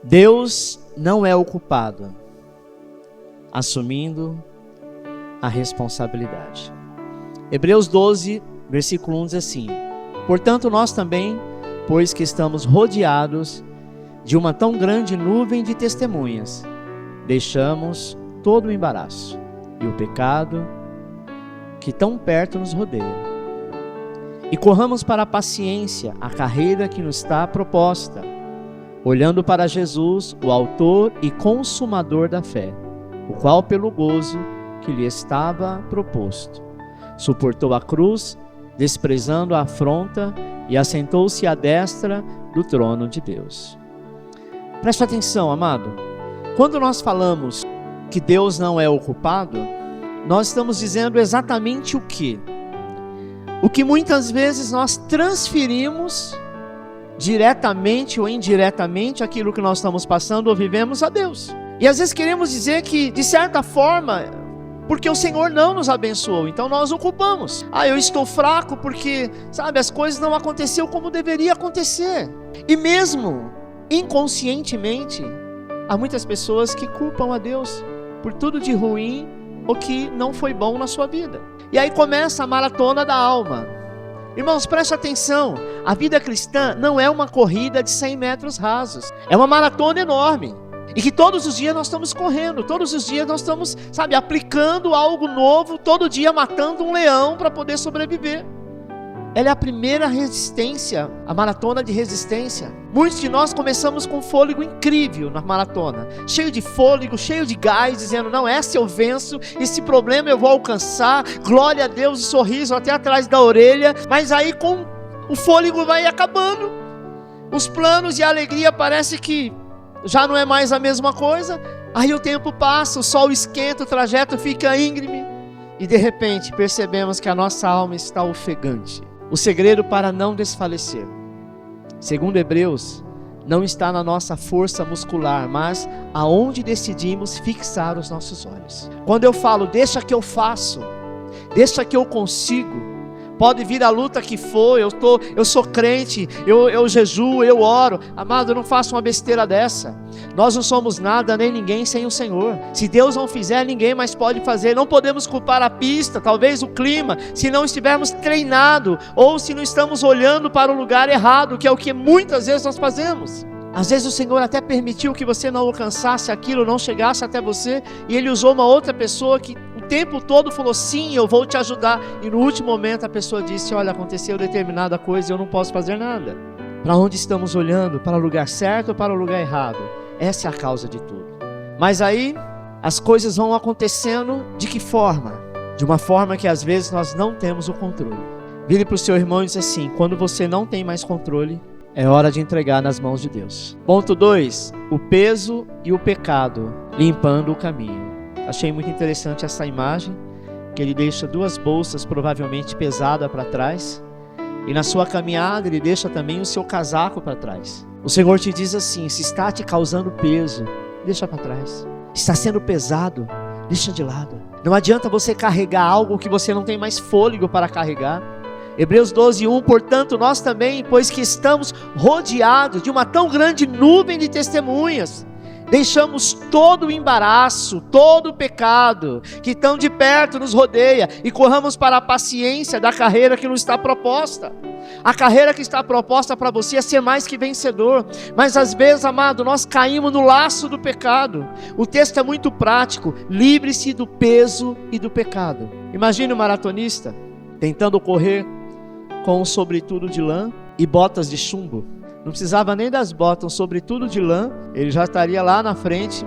Deus não é o culpado, assumindo a responsabilidade. Hebreus 12, versículo 1 diz assim: portanto nós também, pois que estamos rodeados de uma tão grande nuvem de testemunhas, deixamos todo o embaraço e o pecado que tão perto nos rodeia, e corramos para a paciência a carreira que nos está proposta, olhando para Jesus, o autor e consumador da fé, o qual pelo gozo que lhe estava proposto suportou a cruz, desprezando a afronta, e assentou-se à destra do trono de Deus. Preste atenção, amado. Quando nós falamos que Deus não é o culpado, nós estamos dizendo exatamente o quê? O que muitas vezes nós transferimos diretamente ou indiretamente aquilo que nós estamos passando ou vivemos a Deus. E às vezes queremos dizer que, de certa forma, porque o Senhor não nos abençoou, então nós o culpamos. Eu estou fraco porque, as coisas não aconteceram como deveria acontecer. E mesmo inconscientemente, há muitas pessoas que culpam a Deus por tudo de ruim ou que não foi bom na sua vida. E aí começa a maratona da alma. Irmãos, preste atenção, a vida cristã não é uma corrida de 100 metros rasos, é uma maratona enorme. E que todos os dias nós estamos correndo, todos os dias nós estamos, aplicando algo novo, todo dia matando um leão para poder sobreviver. Ela é a primeira resistência, a maratona de resistência. Muitos de nós começamos com um fôlego incrível na maratona, cheio de fôlego, cheio de gás, dizendo, não, essa eu venço, esse problema eu vou alcançar, glória a Deus, o sorriso até atrás da orelha, mas aí com o fôlego vai acabando, os planos e a alegria parece que já não é mais a mesma coisa, aí o tempo passa, o sol esquenta, o trajeto fica íngreme, e de repente percebemos que a nossa alma está ofegante. O segredo para não desfalecer, segundo Hebreus, não está na nossa força muscular, mas aonde decidimos fixar os nossos olhos. Quando eu falo, deixa que eu faço, deixa que eu consigo, pode vir a luta que for, eu sou crente, eu jejuo, eu oro. Amado, eu não faço uma besteira dessa. Nós não somos nada nem ninguém sem o Senhor. Se Deus não fizer, ninguém mais pode fazer. Não podemos culpar a pista, talvez o clima, se não estivermos treinados, ou se não estamos olhando para o lugar errado, que é o que muitas vezes nós fazemos. Às vezes o Senhor até permitiu que você não alcançasse aquilo, não chegasse até você, e Ele usou uma outra pessoa que o tempo todo falou, sim, eu vou te ajudar, e no último momento a pessoa disse, olha, aconteceu determinada coisa e eu não posso fazer nada. Para onde estamos olhando? Para o lugar certo ou para o lugar errado? Essa é a causa de tudo. Mas aí as coisas vão acontecendo de que forma? De uma forma que às vezes nós não temos o controle. Vire para o seu irmão e diz assim, quando você não tem mais controle, é hora de entregar nas mãos de Deus. Ponto 2, o peso e o pecado limpando o caminho. Achei muito interessante essa imagem, que ele deixa 2 bolsas provavelmente pesadas para trás, e na sua caminhada ele deixa também o seu casaco para trás. O Senhor te diz assim, se está te causando peso, deixa para trás. Está sendo pesado, deixa de lado. Não adianta você carregar algo que você não tem mais fôlego para carregar. Hebreus 12, 1, portanto nós também, pois que estamos rodeados de uma tão grande nuvem de testemunhas, deixamos todo o embaraço, todo o pecado que tão de perto nos rodeia, e corramos para a paciência da carreira que nos está proposta. A carreira que está proposta para você é ser mais que vencedor, mas às vezes, amado, nós caímos no laço do pecado. O texto é muito prático, livre-se do peso e do pecado. Imagine um maratonista tentando correr com um sobretudo de lã e botas de chumbo. Não precisava nem das botas, um sobretudo de lã, ele já estaria lá na frente,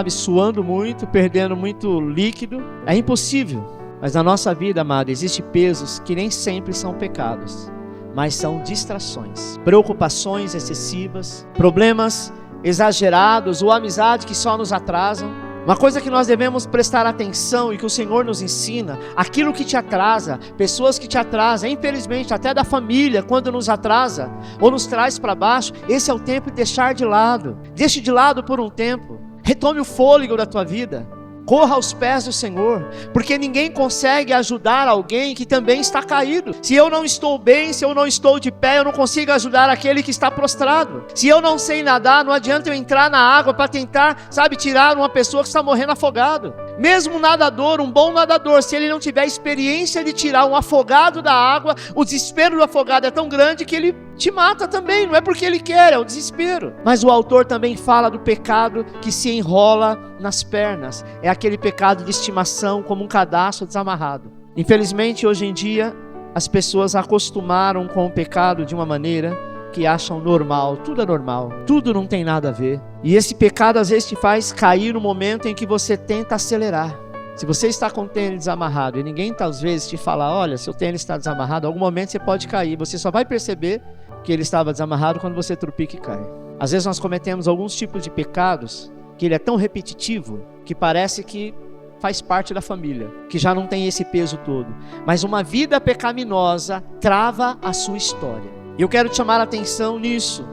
suando muito, perdendo muito líquido. É impossível. Mas na nossa vida, amado, existem pesos que nem sempre são pecados, mas são distrações, preocupações excessivas, problemas exagerados ou amizade que só nos atrasam. Uma coisa que nós devemos prestar atenção e que o Senhor nos ensina, aquilo que te atrasa, pessoas que te atrasam, infelizmente até da família, quando nos atrasa ou nos traz para baixo, esse é o tempo de deixar de lado. Deixe de lado por um tempo, retome o fôlego da tua vida. Corra aos pés do Senhor, porque ninguém consegue ajudar alguém que também está caído. Se eu não estou bem, se eu não estou de pé, eu não consigo ajudar aquele que está prostrado. Se eu não sei nadar, não adianta eu entrar na água para tentar, tirar uma pessoa que está morrendo afogado. Mesmo um nadador, um bom nadador, se ele não tiver experiência de tirar um afogado da água, o desespero do afogado é tão grande que ele te mata também, não é porque ele quer, é o desespero. Mas o autor também fala do pecado que se enrola nas pernas, é aquele pecado de estimação, como um cadastro desamarrado. Infelizmente, hoje em dia, as pessoas acostumaram com o pecado de uma maneira que acham normal, tudo é normal, tudo não tem nada a ver. E esse pecado às vezes te faz cair no momento em que você tenta acelerar. Se você está com o tênis desamarrado e ninguém às vezes te fala, olha, seu tênis está desamarrado, em algum momento você pode cair, você só vai perceber que ele estava desamarrado quando você trupica e cai. Às vezes nós cometemos alguns tipos de pecados que ele é tão repetitivo que parece que faz parte da família, que já não tem esse peso todo. Mas uma vida pecaminosa trava a sua história. E eu quero te chamar a atenção nisso.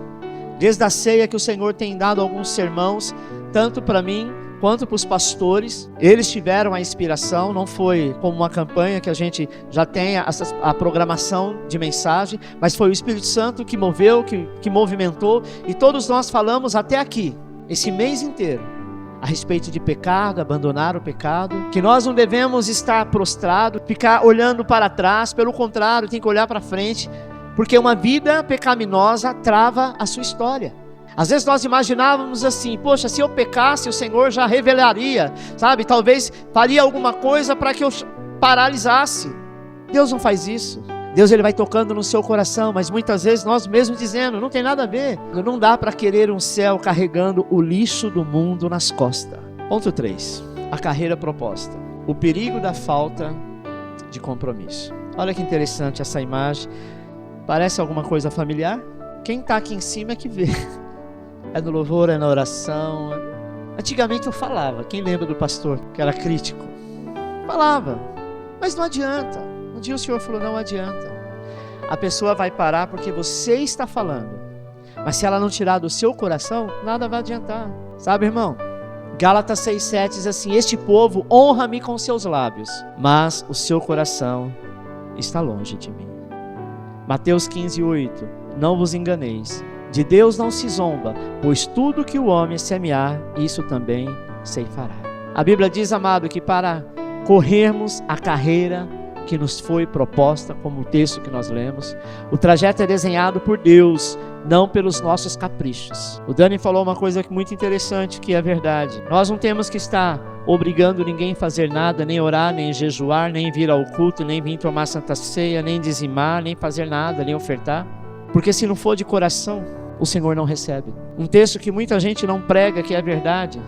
Desde a ceia que o Senhor tem dado alguns sermãos, tanto para mim quanto para os pastores, eles tiveram a inspiração, não foi como uma campanha que a gente já tem a programação de mensagem, mas foi o Espírito Santo que moveu, que movimentou, e todos nós falamos até aqui, esse mês inteiro, a respeito de pecado, abandonar o pecado, que nós não devemos estar prostrado, ficar olhando para trás, pelo contrário, tem que olhar para frente, porque uma vida pecaminosa trava a sua história. Às vezes nós imaginávamos assim, poxa, se eu pecasse, o Senhor já revelaria, talvez faria alguma coisa para que eu paralisasse. Deus não faz isso. Deus ele vai tocando no seu coração, mas muitas vezes nós mesmos dizendo, não tem nada a ver. Não dá para querer um céu carregando o lixo do mundo nas costas. Ponto 3, a carreira proposta. O perigo da falta de compromisso. Olha que interessante essa imagem. Parece alguma coisa familiar? Quem está aqui em cima é que vê. É no louvor, é na oração. Antigamente eu falava. Quem lembra do pastor que era crítico? Falava, mas não adianta. Um dia o Senhor falou, não adianta. A pessoa vai parar porque você está falando. Mas se ela não tirar do seu coração, nada vai adiantar. Sabe, irmão? Gálatas 6,7 diz assim, este povo honra-me com seus lábios, mas o seu coração está longe de mim. Mateus 15,8, não vos enganeis, de Deus não se zomba, pois tudo que o homem semear, isso também ceifará. A Bíblia diz, amado, que para corrermos a carreira que nos foi proposta, como o texto que nós lemos, o trajeto é desenhado por Deus, não pelos nossos caprichos. O Dani falou uma coisa muito interessante, que é verdade. Nós não temos que estar obrigando ninguém a fazer nada, nem orar, nem jejuar, nem vir ao culto, nem vir tomar santa ceia, nem dizimar, nem fazer nada, nem ofertar. Porque se não for de coração, o Senhor não recebe. Um texto que muita gente não prega, que é verdade.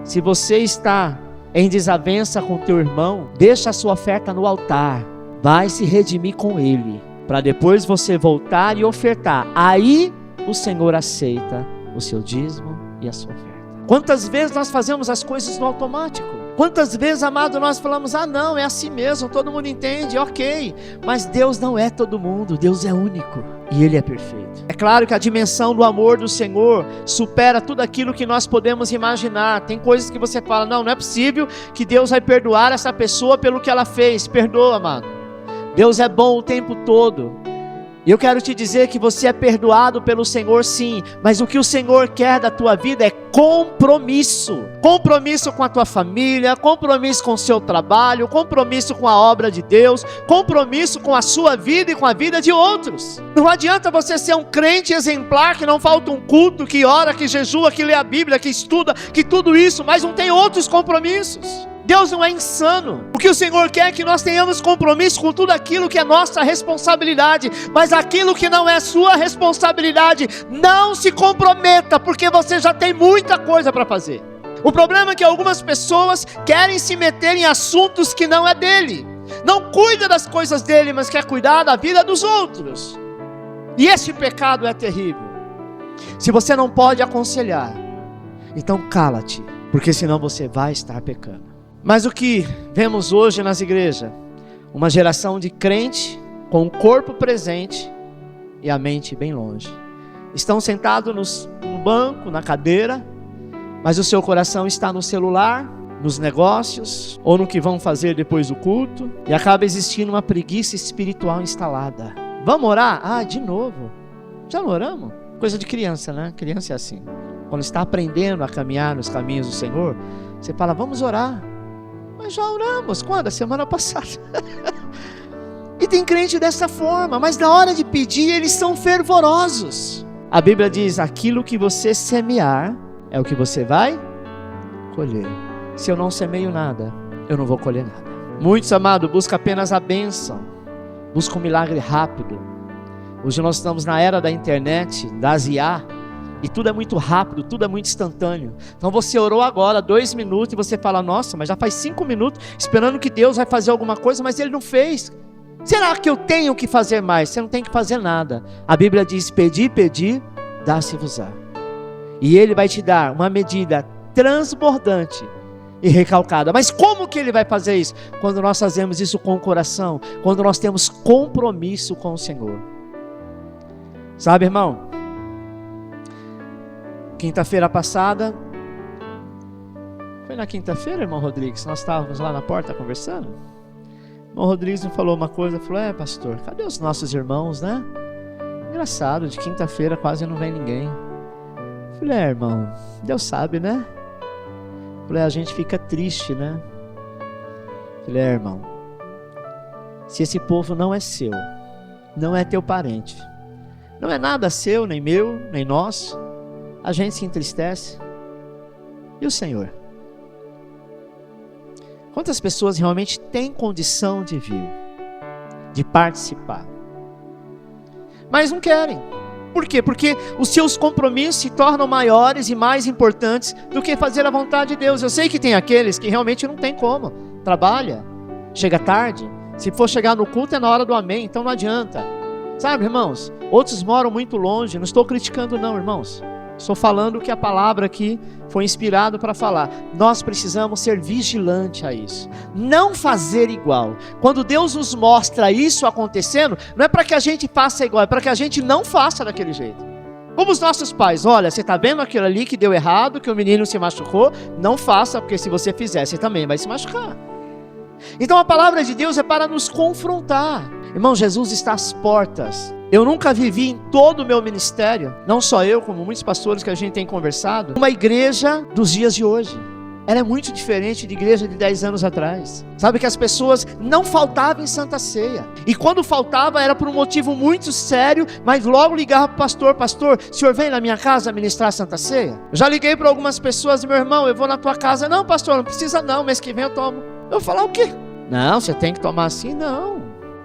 Se você está em desavença com teu irmão, deixa a sua oferta no altar, vai se redimir com ele, para depois você voltar e ofertar. Aí o Senhor aceita o seu dízimo e a sua oferta. Quantas vezes nós fazemos as coisas no automático? Quantas vezes, amado, nós falamos, não, é assim mesmo, todo mundo entende, ok. Mas Deus não é todo mundo, Deus é único e Ele é perfeito. É claro que a dimensão do amor do Senhor supera tudo aquilo que nós podemos imaginar. Tem coisas que você fala, não é possível que Deus vai perdoar essa pessoa pelo que ela fez. Perdoa, amado. Deus é bom o tempo todo. E eu quero te dizer que você é perdoado pelo Senhor, sim, mas o que o Senhor quer da tua vida é compromisso. Compromisso com a tua família, compromisso com o seu trabalho, compromisso com a obra de Deus, compromisso com a sua vida e com a vida de outros. Não adianta você ser um crente exemplar que não falta um culto, que ora, que jejua, que lê a Bíblia, que estuda, que tudo isso, mas não tem outros compromissos. Deus não é insano. O que o Senhor quer é que nós tenhamos compromisso com tudo aquilo que é nossa responsabilidade, mas aquilo que não é sua responsabilidade, não se comprometa, porque você já tem muita coisa para fazer. O problema é que algumas pessoas querem se meter em assuntos que não é dele, não cuida das coisas dele, mas quer cuidar da vida dos outros. E esse pecado é terrível. Se você não pode aconselhar, então cala-te, porque senão você vai estar pecando. Mas o que vemos hoje nas igrejas? Uma geração de crente com o corpo presente e a mente bem longe. Estão sentados no banco, na cadeira, mas o seu coração está no celular, nos negócios, ou no que vão fazer depois do culto, e acaba existindo uma preguiça espiritual instalada. Vamos orar? Ah, de novo. Já não oramos? Coisa de criança, né? Criança é assim. Quando está aprendendo a caminhar nos caminhos do Senhor, você fala, vamos orar. Mas já oramos. Quando? A semana passada. E tem crente dessa forma, mas na hora de pedir, eles são fervorosos. A Bíblia diz, aquilo que você semear, é o que você vai colher. Se eu não semeio nada, eu não vou colher nada. Muitos, amados, buscam apenas a bênção, buscam um milagre rápido. Hoje nós estamos na era da internet, das IA, e tudo é muito rápido, tudo é muito instantâneo. Então você orou agora 2 minutos e você fala, nossa, mas já faz 5 minutos esperando que Deus vai fazer alguma coisa, mas Ele não fez. Será que eu tenho que fazer mais? Você não tem que fazer nada. A Bíblia diz, pedir, dá-se-vos-á. E Ele vai te dar uma medida transbordante e recalcada. Mas como que Ele vai fazer isso? Quando nós fazemos isso com o coração, quando nós temos compromisso com o Senhor. Sabe, irmão? Quinta-feira passada, foi na quinta-feira, irmão Rodrigues, nós estávamos lá na porta conversando. O irmão Rodrigues me falou uma coisa, falou, pastor, cadê os nossos irmãos, né? Engraçado, de quinta-feira quase não vem ninguém. Falei, irmão, Deus sabe, né? Falei, a gente fica triste, né? Falei, irmão, se esse povo não é seu, não é teu parente, não é nada seu, nem meu, nem nosso, a gente se entristece. E o Senhor? Quantas pessoas realmente têm condição de vir, de participar, mas não querem? Por quê? Porque os seus compromissos se tornam maiores e mais importantes do que fazer a vontade de Deus. Eu sei que tem aqueles que realmente não tem como, trabalha, chega tarde, se for chegar no culto é na hora do amém, então não adianta. Sabe, irmãos, outros moram muito longe, não estou criticando não, irmãos. Estou falando que a palavra aqui foi inspirada para falar. Nós precisamos ser vigilantes a isso. Não fazer igual. Quando Deus nos mostra isso acontecendo, não é para que a gente faça igual, é para que a gente não faça daquele jeito. Como os nossos pais, olha, você está vendo aquilo ali que deu errado, que o menino se machucou? Não faça, porque se você fizer, você também vai se machucar. Então a palavra de Deus é para nos confrontar. Irmão, Jesus está às portas. Eu nunca vivi em todo o meu ministério, não só eu, como muitos pastores que a gente tem conversado, uma igreja dos dias de hoje. Ela é muito diferente de igreja de 10 anos atrás. Sabe que as pessoas não faltavam em Santa Ceia. E quando faltava era por um motivo muito sério, mas logo ligava para o pastor, pastor, o senhor vem na minha casa ministrar Santa Ceia? Eu já liguei para algumas pessoas, meu irmão, eu vou na tua casa. Não, pastor, não precisa não, mês que vem eu tomo. Eu vou falar o quê? Não, você tem que tomar assim? Não.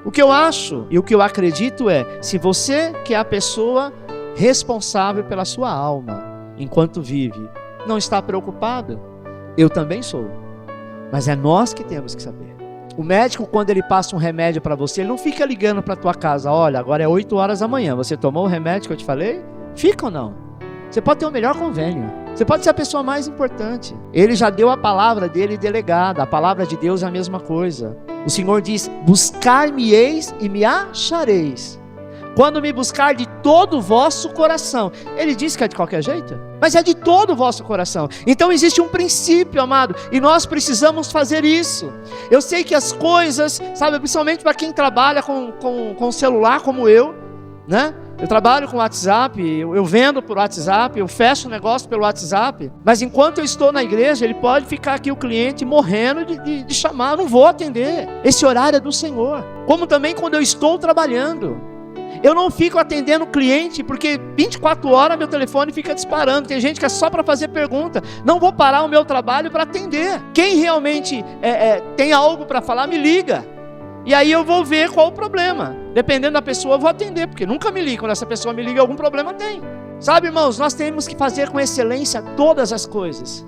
O que eu acho e o que eu acredito é, se você que é a pessoa responsável pela sua alma, enquanto vive, não está preocupado, eu também sou. Mas é nós que temos que saber. O médico, quando ele passa um remédio para você, ele não fica ligando para a tua casa, olha, agora é 8 horas da manhã, você tomou o remédio que eu te falei? Fica ou não? Você pode ter o melhor convênio. Você pode ser a pessoa mais importante. Ele já deu a palavra dele delegada. A palavra de Deus é a mesma coisa. O Senhor diz, buscar-me-eis e me achareis, quando me buscar de todo o vosso coração. Ele disse que é de qualquer jeito, mas é de todo o vosso coração. Então existe um princípio, amado, e nós precisamos fazer isso. Eu sei que as coisas, sabe, principalmente para quem trabalha com celular como eu, né? Eu trabalho com WhatsApp, eu vendo por WhatsApp, eu fecho o negócio pelo WhatsApp, mas enquanto eu estou na igreja, ele pode ficar aqui o cliente morrendo de chamar, eu não vou atender. Esse horário é do Senhor. Como também quando eu estou trabalhando, eu não fico atendendo o cliente, porque 24 horas meu telefone fica disparando. Tem gente que é só para fazer pergunta. Não vou parar o meu trabalho para atender. Quem realmente tem algo para falar, me liga. E aí eu vou ver qual o problema. Dependendo da pessoa, eu vou atender, porque nunca me liga. Quando essa pessoa me liga, algum problema tem. Sabe, irmãos, nós temos que fazer com excelência todas as coisas.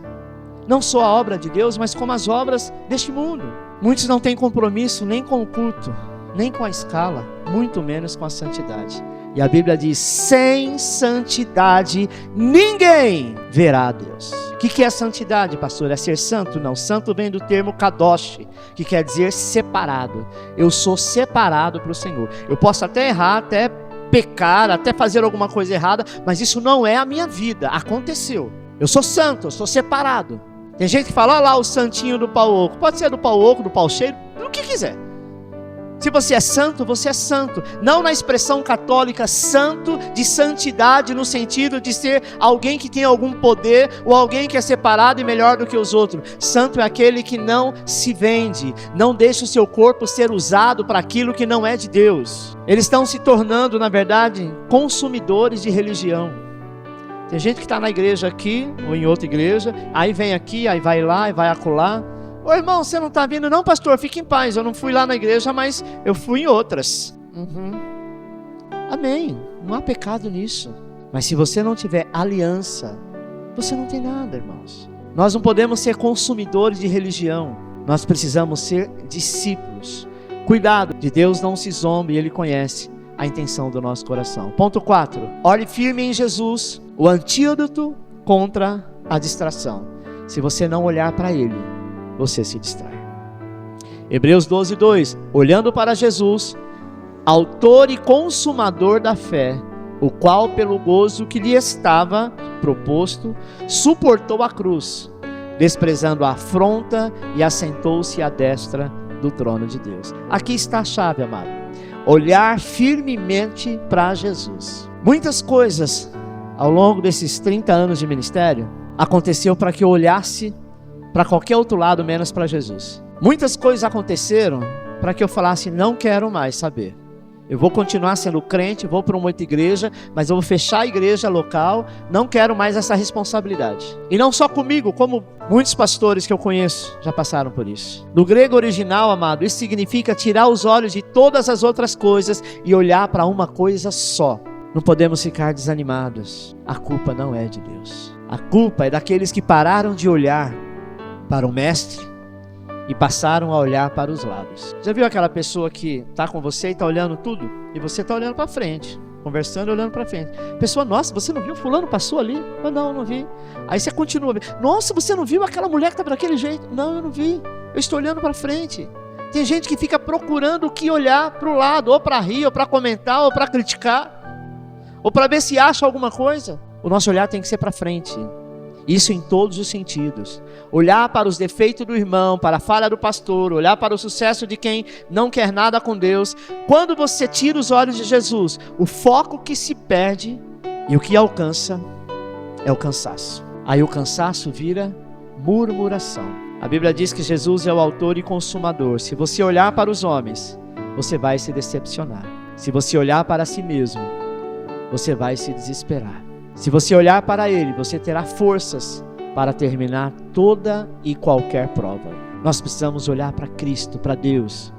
Não só a obra de Deus, mas como as obras deste mundo. Muitos não têm compromisso nem com o culto, nem com a escala, muito menos com a santidade. E a Bíblia diz, sem santidade ninguém verá a Deus. O que é santidade, pastor? É ser santo? Não, santo vem do termo kadosh, que quer dizer separado. Eu sou separado para o Senhor. Eu posso até errar, até pecar, até fazer alguma coisa errada, mas isso não é a minha vida, aconteceu. Eu sou santo, eu sou separado. Tem gente que fala, olha lá o santinho do pau oco. Pode ser do pau oco, do pau cheio, do que quiser. Se você é santo, você é santo. Não na expressão católica santo, de santidade no sentido de ser alguém que tem algum poder ou alguém que é separado e melhor do que os outros. Santo é aquele que não se vende, não deixa o seu corpo ser usado para aquilo que não é de Deus. Eles estão se tornando, na verdade, consumidores de religião. Tem gente que está na igreja aqui ou em outra igreja, aí vem aqui, aí vai lá, aí vai acolá. Ô irmão, você não está vindo? Não, pastor, fique em paz. Eu não fui lá na igreja, mas eu fui em outras. Amém. Não há pecado nisso. Mas se você não tiver aliança, você não tem nada, irmãos. Nós não podemos ser consumidores de religião. Nós precisamos ser discípulos. Cuidado, de Deus não se zombe, Ele conhece a intenção do nosso coração. Ponto 4. Olhe firme em Jesus, o antídoto contra a distração. Se você não olhar para Ele, você se distrai. Hebreus 12:2. Olhando para Jesus, autor e consumador da fé, o qual pelo gozo que lhe estava proposto, suportou a cruz, desprezando a afronta e assentou-se à destra do trono de Deus. Aqui está a chave, amado. Olhar firmemente para Jesus. Muitas coisas ao longo desses 30 anos de ministério aconteceu para que eu olhasse para qualquer outro lado menos para Jesus. Muitas coisas aconteceram para que eu falasse, não quero mais saber. Eu vou continuar sendo crente, vou para uma outra igreja, mas eu vou fechar a igreja local, não quero mais essa responsabilidade. E não só comigo, como muitos pastores que eu conheço já passaram por isso. No grego original, amado, isso significa tirar os olhos de todas as outras coisas e olhar para uma coisa só. Não podemos ficar desanimados. A culpa não é de Deus. A culpa é daqueles que pararam de olhar para o mestre e passaram a olhar para os lados. Já viu aquela pessoa que está com você e está olhando tudo? E você está olhando para frente, conversando e olhando para frente. Pessoa, nossa, você não viu? Fulano passou ali? Eu não vi. Aí você continua vendo. Nossa, você não viu aquela mulher que estava daquele jeito? Não, eu não vi. Eu estou olhando para frente. Tem gente que fica procurando o que olhar para o lado, ou para rir, ou para comentar, ou para criticar, ou para ver se acha alguma coisa. O nosso olhar tem que ser para frente. Isso em todos os sentidos. Olhar para os defeitos do irmão, para a falha do pastor, olhar para o sucesso de quem não quer nada com Deus. Quando você tira os olhos de Jesus, o foco que se perde e o que alcança é o cansaço. Aí o cansaço vira murmuração. A Bíblia diz que Jesus é o autor e consumador. Se você olhar para os homens, você vai se decepcionar. Se você olhar para si mesmo, você vai se desesperar. Se você olhar para Ele, você terá forças para terminar toda e qualquer prova. Nós precisamos olhar para Cristo, para Deus.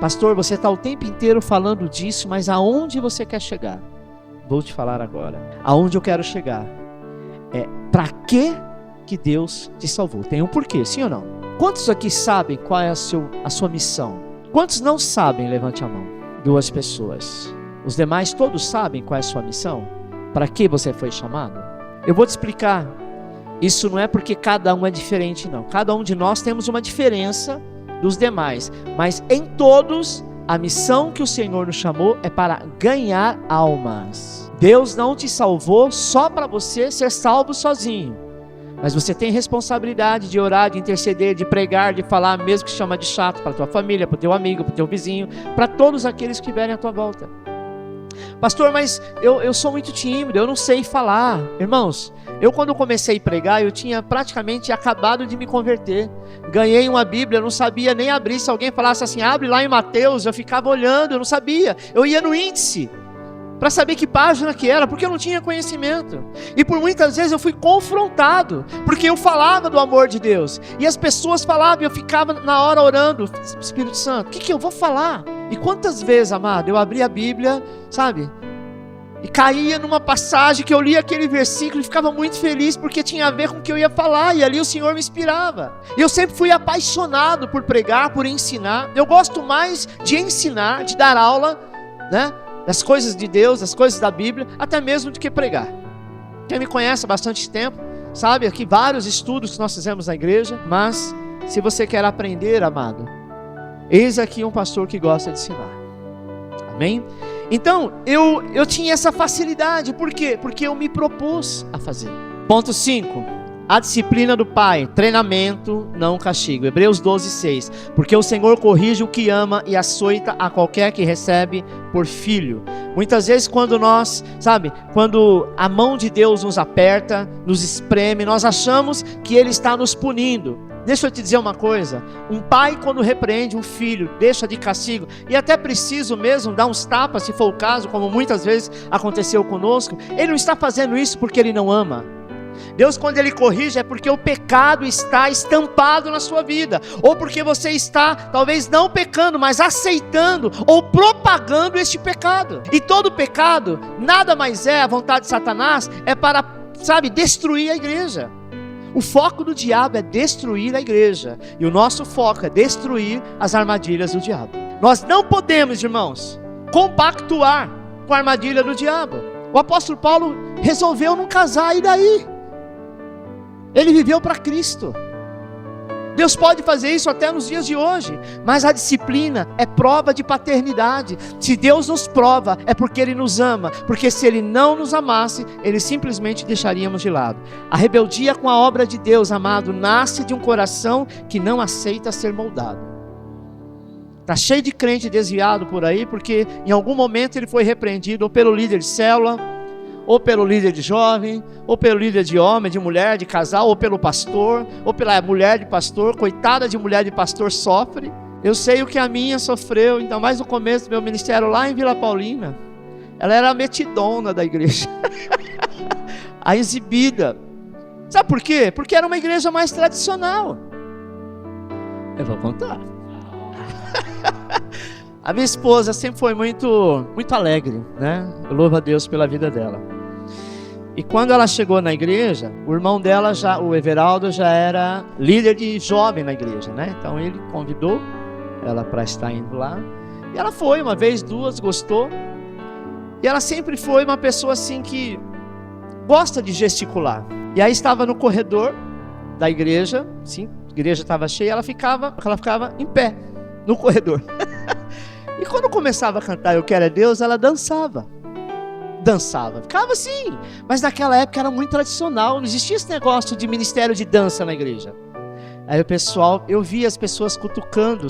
Pastor, você está o tempo inteiro falando disso, mas aonde você quer chegar? Vou te falar agora. Aonde eu quero chegar é para que Deus te salvou. Tem um porquê, sim ou não? Quantos aqui sabem qual é a sua missão? Quantos não sabem? Levante a mão. 2 pessoas. Os demais todos sabem qual é a sua missão? Para que você foi chamado? Eu vou te explicar. Isso não é porque cada um é diferente, não. Cada um de nós temos uma diferença dos demais. Mas em todos, a missão que o Senhor nos chamou é para ganhar almas. Deus não te salvou só para você ser salvo sozinho. Mas você tem responsabilidade de orar, de interceder, de pregar, de falar, mesmo que chama de chato, para a tua família, para o teu amigo, para o teu vizinho, para todos aqueles que estiverem à tua volta. Pastor, mas eu sou muito tímido, eu não sei falar. Irmãos, eu quando comecei a pregar, eu tinha praticamente acabado de me converter. Ganhei uma Bíblia, eu não sabia nem abrir. Se alguém falasse assim, abre lá em Mateus, eu ficava olhando, eu não sabia. Eu ia no índice para saber que página que era, porque eu não tinha conhecimento. E por muitas vezes eu fui confrontado, porque eu falava do amor de Deus. E as pessoas falavam e eu ficava na hora orando, Espírito Santo, o que eu vou falar? E quantas vezes, amado, eu abria a Bíblia, sabe? E caía numa passagem que eu lia aquele versículo e ficava muito feliz porque tinha a ver com o que eu ia falar. E ali o Senhor me inspirava. E eu sempre fui apaixonado por pregar, por ensinar. Eu gosto mais de ensinar, de dar aula, né? Das coisas de Deus, das coisas da Bíblia, até mesmo do que pregar. Quem me conhece há bastante tempo, sabe aqui vários estudos que nós fizemos na igreja. Mas se você quer aprender, amado, eis aqui um pastor que gosta de ensinar. Amém? Então, eu tinha essa facilidade. Por quê? Porque eu me propus a fazer. Ponto 5. A disciplina do pai, treinamento, não castigo. Hebreus 12:6. Porque o Senhor corrige o que ama e açoita a qualquer que recebe por filho. Muitas vezes quando quando a mão de Deus nos aperta, nos espreme, nós achamos que Ele está nos punindo. Deixa eu te dizer uma coisa, um pai quando repreende um filho, deixa de castigo, e até preciso mesmo dar uns tapas, se for o caso, como muitas vezes aconteceu conosco, ele não está fazendo isso porque ele não ama. Deus, quando Ele corrige, é porque o pecado está estampado na sua vida, ou porque você está, talvez não pecando, mas aceitando, ou propagando este pecado. E todo pecado, nada mais é, a vontade de Satanás, é para, destruir a igreja. O foco do diabo é destruir a igreja, e o nosso foco é destruir as armadilhas do diabo. Nós não podemos, irmãos, compactuar com a armadilha do diabo. O apóstolo Paulo resolveu não casar, e daí? Ele viveu para Cristo. Deus pode fazer isso até nos dias de hoje, mas a disciplina é prova de paternidade. Se Deus nos prova, é porque Ele nos ama, porque se Ele não nos amasse, Ele simplesmente deixaríamos de lado. A rebeldia com a obra de Deus, amado, nasce de um coração que não aceita ser moldado. Está cheio de crente desviado por aí, porque em algum momento ele foi repreendido, ou pelo líder de célula, ou pelo líder de jovem, ou pelo líder de homem, de mulher, de casal, ou pelo pastor, ou pela mulher de pastor. Coitada de mulher de pastor sofre. Eu sei o que a minha sofreu, ainda mais no começo do meu ministério lá em Vila Paulina. Ela era a metidona da igreja, a exibida. Sabe por quê? Porque era uma igreja mais tradicional. Eu vou contar. A minha esposa sempre foi muito alegre, né? Eu louvo a Deus pela vida dela. E quando ela chegou na igreja, o irmão dela, o Everaldo, já era líder de jovem na igreja, né? Então ele convidou ela para estar indo lá. E ela foi uma vez, duas, gostou. E ela sempre foi uma pessoa assim que gosta de gesticular. E aí estava no corredor da igreja, sim, a igreja estava cheia, ela ficava em pé no corredor. E quando começava a cantar Eu Quero é Deus, ela dançava, ficava assim. Mas naquela época era muito tradicional, não existia esse negócio de ministério de dança na igreja. Aí o pessoal, eu via as pessoas cutucando,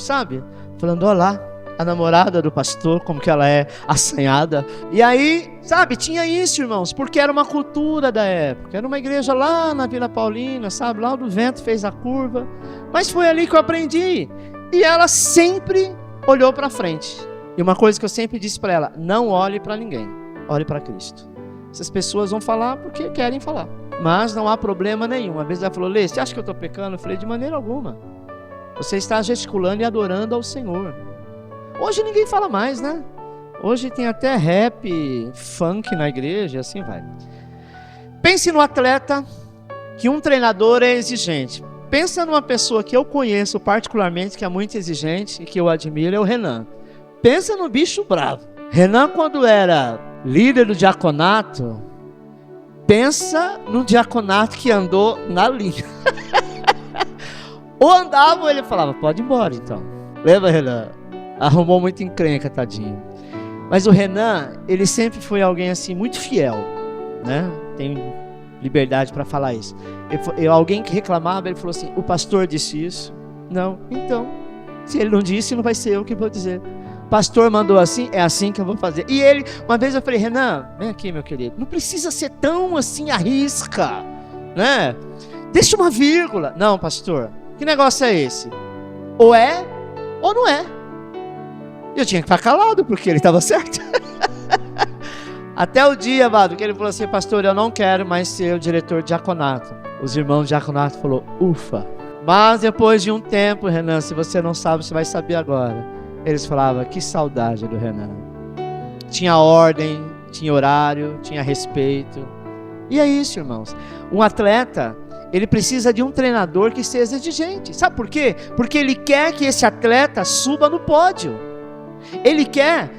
falando, olha lá, a namorada do pastor, como que ela é assanhada. E aí, tinha isso, irmãos, porque era uma cultura da época. Era uma igreja lá na Vila Paulina, lá onde o vento fez a curva. Mas foi ali que eu aprendi. E ela sempre olhou para frente. E uma coisa que eu sempre disse para ela: não olhe para ninguém, olhe para Cristo. Essas pessoas vão falar porque querem falar, mas não há problema nenhum. Uma vez ela falou: Lê, você acha que eu estou pecando? Eu falei: de maneira alguma. Você está gesticulando e adorando ao Senhor. Hoje ninguém fala mais, né? Hoje tem até rap, funk na igreja, assim vai. Pense no atleta que um treinador é exigente. Pensa numa pessoa que eu conheço particularmente, que é muito exigente e que eu admiro, é o Renan. Pensa no bicho bravo. Renan, quando era líder do diaconato, pensa no diaconato que andou na linha. Ou andava ou ele falava: pode ir embora então. Lembra, Renan? Arrumou muito encrenca, tadinho. Mas o Renan, ele sempre foi alguém assim muito fiel, né? Tem liberdade para falar isso. Alguém que reclamava, ele falou assim: o pastor disse isso. Não, então, se ele não disse, não vai ser eu que vou dizer. O pastor mandou assim, é assim que eu vou fazer. E ele, uma vez eu falei: Renan, vem aqui, meu querido, não precisa ser tão assim à risca, né? Deixa uma vírgula. Não, pastor, que negócio é esse? Ou é, ou não é. Eu tinha que ficar calado, porque ele estava certo. Até o dia, amado, que ele falou assim: pastor, eu não quero mais ser o diretor de diaconato. Os irmãos de diaconato falaram: ufa. Mas depois de um tempo, Renan, se você não sabe, você vai saber agora. Eles falavam: que saudade do Renan. Tinha ordem, tinha horário, tinha respeito. E é isso, irmãos. Um atleta, ele precisa de um treinador que seja exigente. Sabe por quê? Porque ele quer que esse atleta suba no pódio. Ele quer,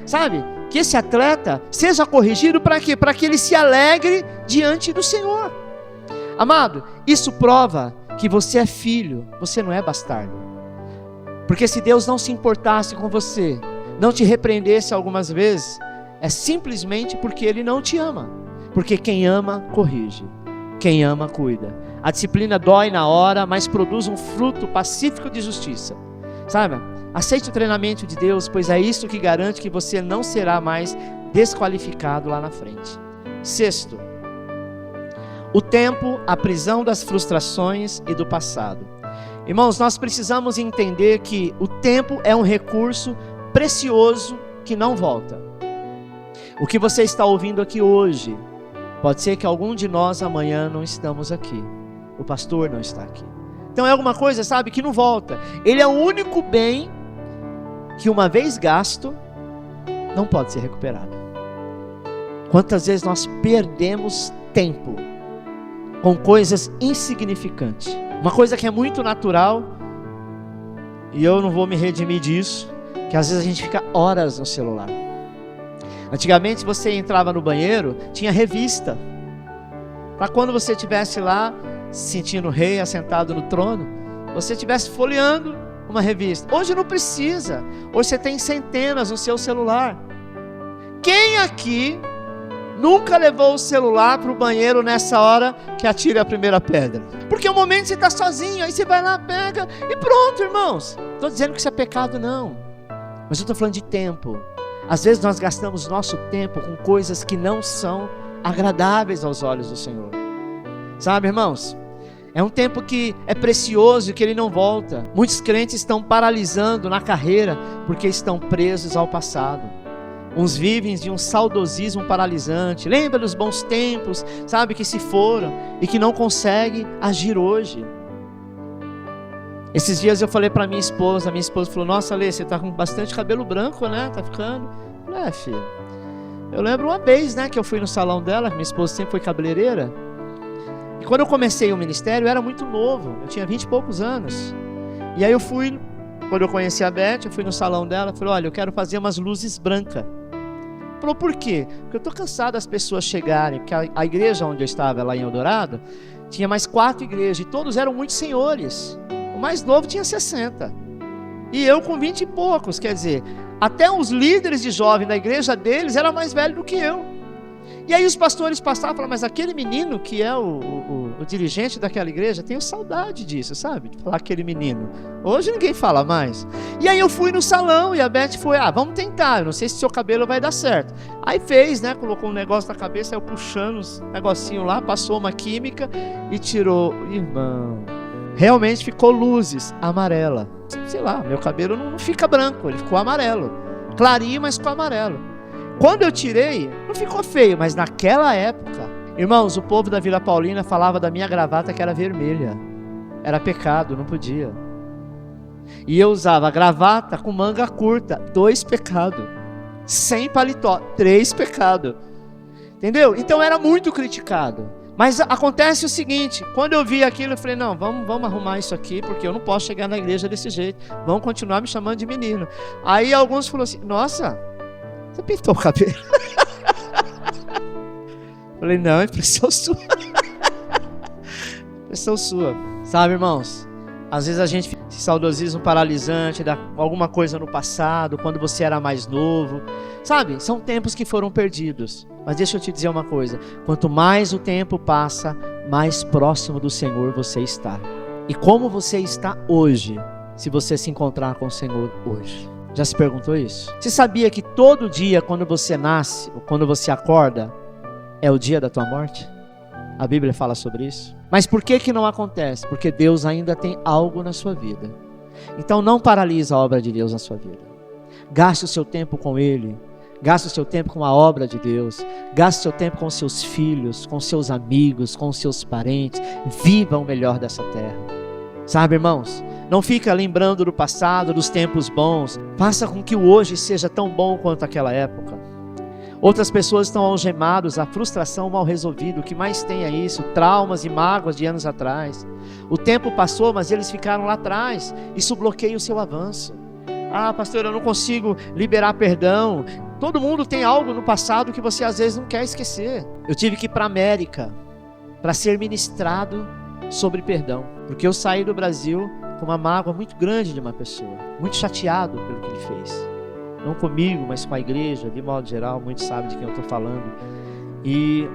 que esse atleta seja corrigido para quê? Para que ele se alegre diante do Senhor. Amado, isso prova que você é filho, você não é bastardo. Porque se Deus não se importasse com você, não te repreendesse algumas vezes, é simplesmente porque Ele não te ama. Porque quem ama, corrige. Quem ama, cuida. A disciplina dói na hora, mas produz um fruto pacífico de justiça. Sabe? Aceite o treinamento de Deus, pois é isso que garante que você não será mais desqualificado lá na frente. Sexto, o tempo, a prisão das frustrações e do passado. Irmãos, nós precisamos entender que o tempo é um recurso precioso que não volta. O que você está ouvindo aqui hoje, pode ser que algum de nós amanhã não estamos aqui. O pastor não está aqui. Então é alguma coisa, sabe, que não volta. Ele é o único bem que uma vez gasto, não pode ser recuperado. Quantas vezes nós perdemos tempo com coisas insignificantes. Uma coisa que é muito natural, e eu não vou me redimir disso, que às vezes a gente fica horas no celular. Antigamente você entrava no banheiro, tinha revista, para quando você estivesse lá, se sentindo rei, assentado no trono, você estivesse folheando uma revista. Hoje não precisa, hoje você tem centenas no seu celular. Quem aqui nunca levou o celular para o banheiro nessa hora que atire a primeira pedra? Porque é o momento que você está sozinho, aí você vai lá, pega e pronto, irmãos. Estou dizendo que isso é pecado, não. Mas eu estou falando de tempo. Às vezes nós gastamos nosso tempo com coisas que não são agradáveis aos olhos do Senhor. Sabe, irmãos? É um tempo que é precioso e que ele não volta. Muitos crentes estão paralisando na carreira porque estão presos ao passado. Uns vivem de um saudosismo paralisante. Lembra dos bons tempos, sabe, que se foram e que não conseguem agir hoje. Esses dias eu falei para minha esposa falou: nossa, Lê, você tá com bastante cabelo branco, né? Tá ficando. Eu falei: filho, eu lembro uma vez, né, que eu fui no salão dela, minha esposa sempre foi cabeleireira. E quando eu comecei o ministério, eu era muito novo, eu tinha 20 e poucos anos. E aí eu fui, quando eu conheci a Beth, eu fui no salão dela, falei: olha, eu quero fazer umas luzes brancas. Falou: por quê? Porque eu estou cansado das pessoas chegarem, porque a igreja onde eu estava, lá em Eldorado, tinha mais 4 igrejas, e todos eram muitos senhores. O mais novo tinha 60. E eu com 20 e poucos, quer dizer, até os líderes de jovem da igreja deles eram mais velhos do que eu. E aí os pastores passavam e falavam: mas aquele menino que é o dirigente daquela igreja, tenho saudade disso, sabe? De falar aquele menino. Hoje ninguém fala mais. E aí eu fui no salão e a Beth foi: vamos tentar, eu não sei se seu cabelo vai dar certo. Aí fez, né? Colocou um negócio na cabeça, eu puxando os negocinhos lá, passou uma química e tirou. Irmão, realmente ficou luzes amarela. Sei lá, meu cabelo não fica branco, ele ficou amarelo. Clarinho, mas ficou amarelo. Quando eu tirei, não ficou feio, mas naquela época, irmãos, o povo da Vila Paulina falava da minha gravata que era vermelha. Era pecado, não podia. E eu usava gravata com manga curta, 2 pecados. Sem paletó, 3 pecados. Entendeu? Então era muito criticado. Mas acontece o seguinte: quando eu vi aquilo, eu falei: não, vamos arrumar isso aqui, porque eu não posso chegar na igreja desse jeito. Vão continuar me chamando de menino. Aí alguns falaram assim: nossa, você pintou o cabelo? Falei: não, é impressão sua. Impressão sua. Sabe, irmãos, às vezes a gente fica esse saudosismo paralisante, dá alguma coisa no passado, quando você era mais novo. Sabe, são tempos que foram perdidos. Mas deixa eu te dizer uma coisa: quanto mais o tempo passa, mais próximo do Senhor você está. E como você está hoje, se você se encontrar com o Senhor hoje? Já se perguntou isso? Você sabia que todo dia, quando você nasce, ou quando você acorda, é o dia da tua morte? A Bíblia fala sobre isso. Mas por que não acontece? Porque Deus ainda tem algo na sua vida. Então não paralisa a obra de Deus na sua vida. Gaste o seu tempo com Ele. Gaste o seu tempo com a obra de Deus. Gaste o seu tempo com seus filhos, com seus amigos, com seus parentes. Viva o melhor dessa terra. Sabe, irmãos? Não fica lembrando do passado, dos tempos bons. Faça com que o hoje seja tão bom quanto aquela época. Outras pessoas estão algemadas à frustração mal resolvida. O que mais tem é isso: traumas e mágoas de anos atrás. O tempo passou, mas eles ficaram lá atrás. Isso bloqueia o seu avanço. Pastor, eu não consigo liberar perdão. Todo mundo tem algo no passado que você às vezes não quer esquecer. Eu tive que ir para a América para ser ministrado sobre perdão, porque eu saí do Brasil com uma mágoa muito grande de uma pessoa, muito chateado pelo que ele fez. Não comigo, mas com a igreja, de modo geral, muitos sabem de quem eu estou falando. E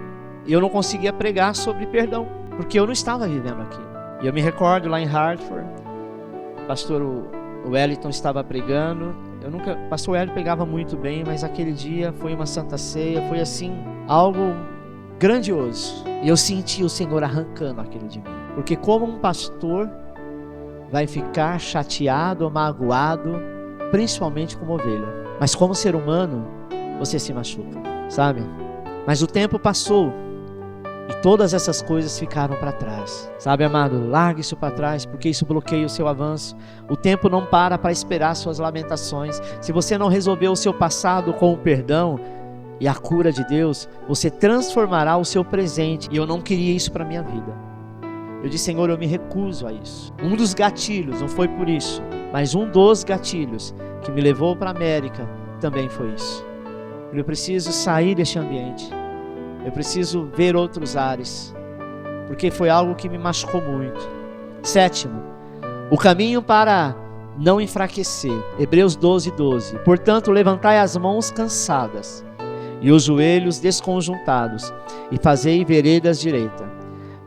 eu não conseguia pregar sobre perdão. porque eu não estava vivendo aquilo. E eu me recordo lá em Hartford, pastor Wellington estava pregando. Pastor Wellington pregava muito bem, mas aquele dia foi uma santa ceia, foi assim, algo grandioso. E eu senti o Senhor arrancando aquilo de mim. Porque como um pastor vai ficar chateado ou magoado, principalmente como ovelha. Mas como ser humano, você se machuca, sabe? Mas o tempo passou e todas essas coisas ficaram para trás. Sabe, amado? Largue isso para trás, porque isso bloqueia o seu avanço. O tempo não para esperar suas lamentações. Se você não resolver o seu passado com o perdão e a cura de Deus, você transformará o seu presente. E eu não queria isso para minha vida. Eu disse, Senhor, eu me recuso a isso. Um dos gatilhos, não foi por isso, mas um dos gatilhos que me levou para a América também foi isso. Eu preciso sair deste ambiente. Eu preciso ver outros ares, porque foi algo que me machucou muito. 7, o caminho para não enfraquecer. Hebreus 12:12. Portanto, levantai as mãos cansadas e os joelhos desconjuntados, e fazei veredas direita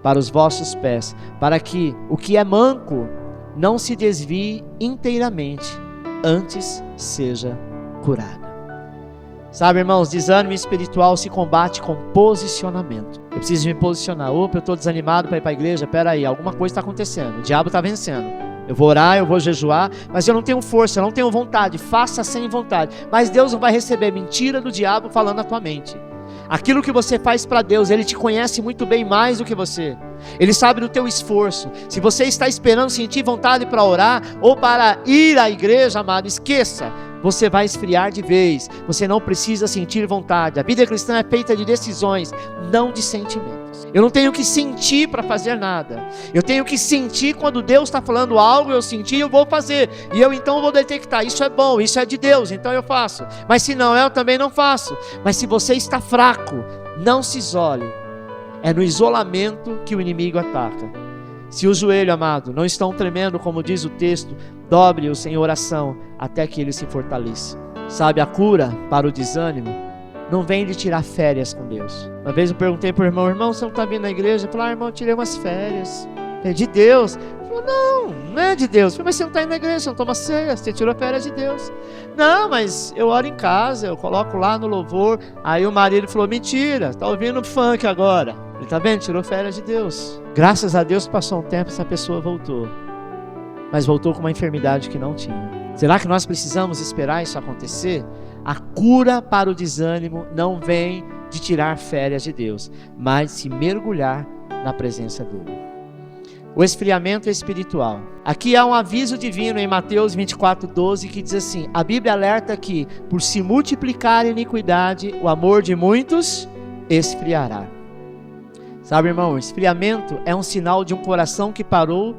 para os vossos pés, para que o que é manco não se desvie inteiramente, antes seja curado. Sabe, irmãos, desânimo espiritual se combate com posicionamento. Eu preciso me posicionar. Opa, eu estou desanimado para ir para a igreja. Espera aí, alguma coisa está acontecendo. O diabo está vencendo. Eu vou orar, eu vou jejuar, mas eu não tenho força, eu não tenho vontade. Faça sem vontade. Mas Deus não vai receber mentira do diabo falando na tua mente. Aquilo que você faz para Deus, Ele te conhece muito bem mais do que você. Ele sabe do teu esforço. Se você está esperando sentir vontade para orar ou para ir à igreja, amado, esqueça. Você vai esfriar de vez. Você não precisa sentir vontade. A vida cristã é feita de decisões, não de sentimentos. Eu não tenho que sentir para fazer nada. Eu tenho que sentir quando Deus está falando algo, eu senti e eu vou fazer. E eu então vou detectar, isso é bom, isso é de Deus, então eu faço. Mas se não é, eu também não faço. Mas se você está fraco, não se isole. É no isolamento que o inimigo ataca. Se o joelho, amado, não estão tremendo, como diz o texto, dobre-os em oração até que ele se fortaleça. Sabe, a cura para o desânimo não vem de tirar férias com Deus. Uma vez eu perguntei para o irmão, você não está vindo na igreja? Ele falou, irmão, eu tirei umas férias. É de Deus. Ele falou, não é de Deus. Eu falei, mas você não está indo na igreja, você não toma ceia, você tirou férias de Deus. Não, mas eu oro em casa, eu coloco lá no louvor. Aí o marido falou, mentira, está ouvindo funk agora. Ele está vendo? Tirou férias de Deus. Graças a Deus passou um tempo, essa pessoa voltou. Mas voltou com uma enfermidade que não tinha. Será que nós precisamos esperar isso acontecer? A cura para o desânimo não vem de tirar férias de Deus, mas de se mergulhar na presença dele. O esfriamento espiritual. Aqui há um aviso divino em Mateus 24:12 que diz assim: a Bíblia alerta que, por se multiplicar a iniquidade, o amor de muitos esfriará. Sabe, irmão, o esfriamento é um sinal de um coração que parou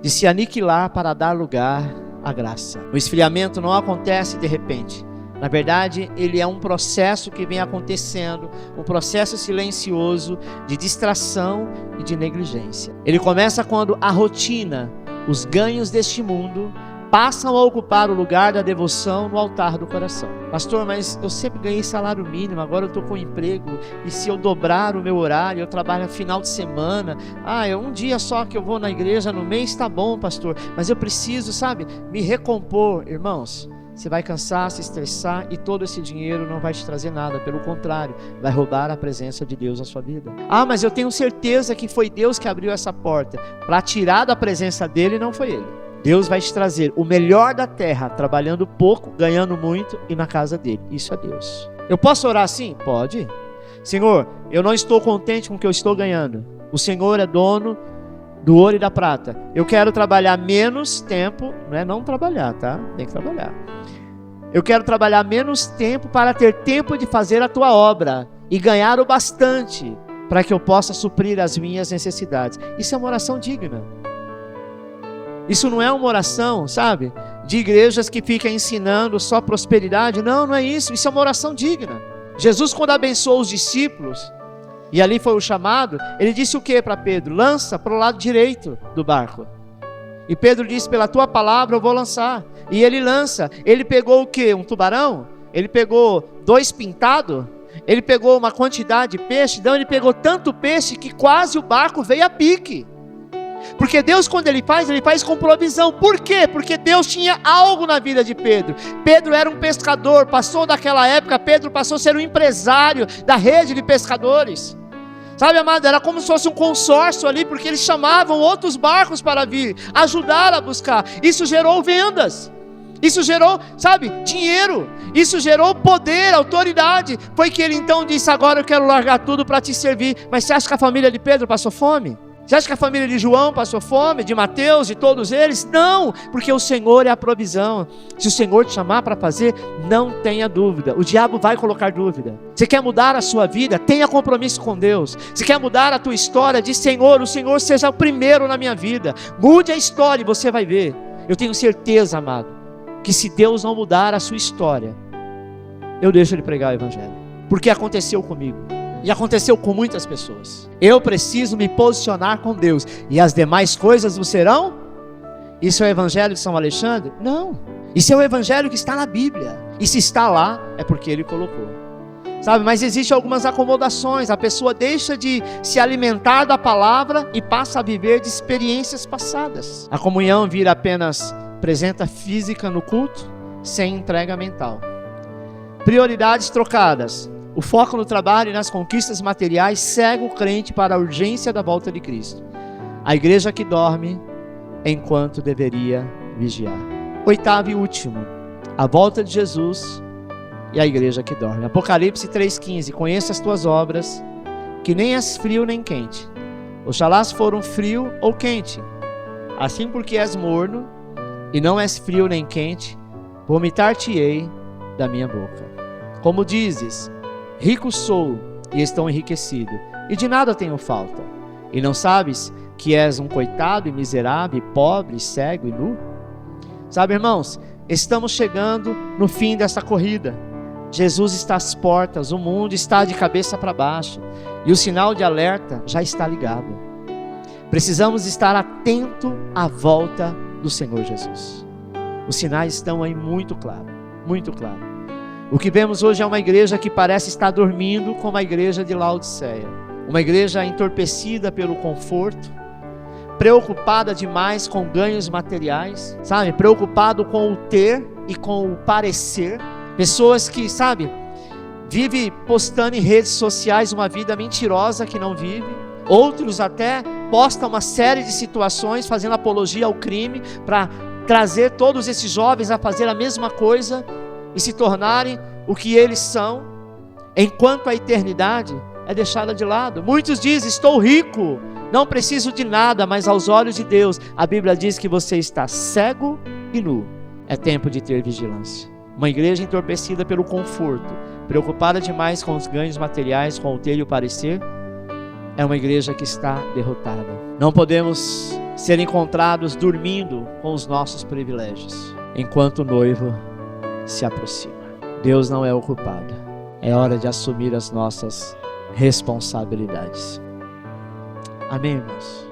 de se aniquilar para dar lugar à graça. O esfriamento não acontece de repente. Na verdade, ele é um processo que vem acontecendo, um processo silencioso de distração e de negligência. Ele começa quando a rotina, os ganhos deste mundo, passam a ocupar o lugar da devoção no altar do coração. Pastor, mas eu sempre ganhei salário mínimo, agora eu estou com emprego, e se eu dobrar o meu horário, eu trabalho no final de semana, é um dia só que eu vou na igreja no mês, está bom, pastor, mas eu preciso, me recompor. Irmãos, você vai cansar, se estressar, e todo esse dinheiro não vai te trazer nada, pelo contrário, vai roubar a presença de Deus na sua vida. Mas eu tenho certeza que foi Deus que abriu essa porta, para tirar da presença dele, não foi ele. Deus vai te trazer o melhor da terra, trabalhando pouco, ganhando muito, e na casa dele. Isso é Deus. Eu posso orar assim? Pode. Senhor, eu não estou contente com o que eu estou ganhando. O Senhor é dono do ouro e da prata. Eu quero trabalhar menos tempo, não é não trabalhar, tá? Tem que trabalhar. Eu quero trabalhar menos tempo para ter tempo de fazer a tua obra e ganhar o bastante para que eu possa suprir as minhas necessidades. Isso é uma oração digna. Isso não é uma oração, de igrejas que ficam ensinando só prosperidade. Não é isso. Isso é uma oração digna. Jesus, quando abençoou os discípulos, e ali foi o chamado, ele disse o que para Pedro? Lança para o lado direito do barco. E Pedro disse, pela tua palavra eu vou lançar. E ele lança. Ele pegou o que? Um tubarão? Ele pegou 2 pintados? ele pegou uma quantidade de peixe, então ele pegou tanto peixe que quase o barco veio a pique. Porque Deus, quando Ele faz com provisão. Por quê? Porque Deus tinha algo na vida de Pedro. Pedro era um pescador, passou daquela época, Pedro passou a ser um empresário da rede de pescadores. Sabe, amado, era como se fosse um consórcio ali, porque eles chamavam outros barcos para vir, ajudar a buscar. Isso gerou vendas. Isso gerou, sabe, dinheiro. Isso gerou poder, autoridade. Foi que ele então disse: agora eu quero largar tudo para te servir. Mas você acha que a família de Pedro passou fome? Você acha que a família de João passou fome, de Mateus, de todos eles? Não, porque o Senhor é a provisão. Se o Senhor te chamar para fazer, não tenha dúvida. O diabo vai colocar dúvida. Você quer mudar a sua vida? Tenha compromisso com Deus. Você quer mudar a tua história? Diz: Senhor, o Senhor seja o primeiro na minha vida. Mude a história e você vai ver. Eu tenho certeza, amado, que se Deus não mudar a sua história, eu deixo Ele pregar o Evangelho. Porque aconteceu comigo. E aconteceu com muitas pessoas. Eu preciso me posicionar com Deus, e as demais coisas o serão? Isso é o Evangelho de São Alexandre? Não. Isso é o Evangelho que está na Bíblia. E se está lá, é porque Ele colocou. Sabe, mas existem algumas acomodações. A pessoa deixa de se alimentar da palavra e passa a viver de experiências passadas. A comunhão vira apenas presença física no culto, sem entrega mental. Prioridades trocadas. O foco no trabalho e nas conquistas materiais cega o crente para a urgência da volta de Cristo. A igreja que dorme enquanto deveria vigiar. Oitavo e último, a volta de Jesus e a igreja que dorme. Apocalipse 3,15. Conheça as tuas obras, que nem és frio nem quente. Oxalá foram frio ou quente. Assim, porque és morno e não és frio nem quente, vomitar-te-ei da minha boca. Como dizes: rico sou e estou enriquecido, e de nada tenho falta. E não sabes que és um coitado e miserável, e pobre, cego e nu? Sabe, irmãos, estamos chegando no fim dessa corrida. Jesus está às portas, o mundo está de cabeça para baixo, e o sinal de alerta já está ligado. Precisamos estar atento à volta do Senhor Jesus. Os sinais estão aí muito claros, muito claros. O que vemos hoje é uma igreja que parece estar dormindo, como a igreja de Laodiceia. Uma igreja entorpecida pelo conforto, preocupada demais com ganhos materiais, sabe? Preocupado com o ter e com o parecer. Pessoas que, sabe, vivem postando em redes sociais uma vida mentirosa que não vive. Outros até postam uma série de situações fazendo apologia ao crime para trazer todos esses jovens a fazer a mesma coisa e se tornarem o que eles são, enquanto a eternidade é deixada de lado. Muitos dizem: estou rico, não preciso de nada, mas aos olhos de Deus, a Bíblia diz que você está cego e nu. É tempo de ter vigilância. Uma igreja entorpecida pelo conforto, preocupada demais com os ganhos materiais, com o ter e o parecer, é uma igreja que está derrotada. Não podemos ser encontrados dormindo com os nossos privilégios, enquanto o noivo se aproxima. Deus não é o culpado. É hora de assumir as nossas responsabilidades. Amém, irmãos?